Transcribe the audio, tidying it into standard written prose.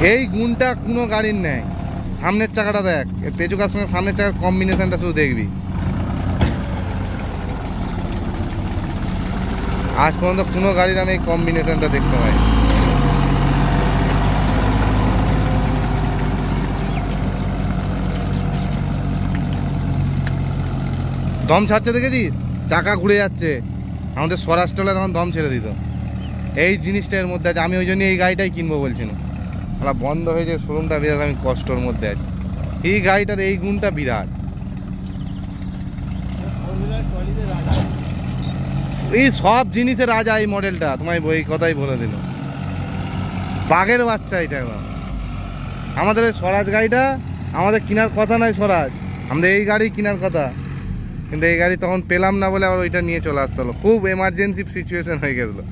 এই গুণটা কোনো গাড়ির নেই। সামনের চাকাটা দেখ, পেছুকার সঙ্গে সামনের চাকার কম্বিনেশনটা শুধু দেখবি। আজ পর্যন্ত কোনো গাড়ির আমি এই কম্বিনেশনটা দেখতে পাই। দম ছাড়ছে দেখেছিস, চাকা ঘুরে যাচ্ছে। আমাদের স্বরাষ্ট্র হলে তখন দম ছেড়ে দিত। এই জিনিসটা এর মধ্যে আছে। আমি ওই জন্য এই গাড়িটাই কিনবো বলছিলাম। আমার বন্ধ হয়েছে শোরুমটা, বিরাট আমি কষ্টর মধ্যে আছি। এই গাড়িটার এই গুণটা বিরাট। এই সব জিনিসের রাজা এই মডেলটা, তোমায় এই কথাই বলে দিল। বাঘের বাচ্চা এটা একদম। আমাদের এই স্বরাজ গাড়িটা আমাদের কেনার কথা নয়, স্বরাজ আমাদের এই গাড়ি কেনার কথা, কিন্তু এই গাড়ি তখন পেলাম না বলে আবার ওইটা নিয়ে চলে আসতে হলো। খুব এমার্জেন্সি সিচুয়েশন হয়ে গেছিলো।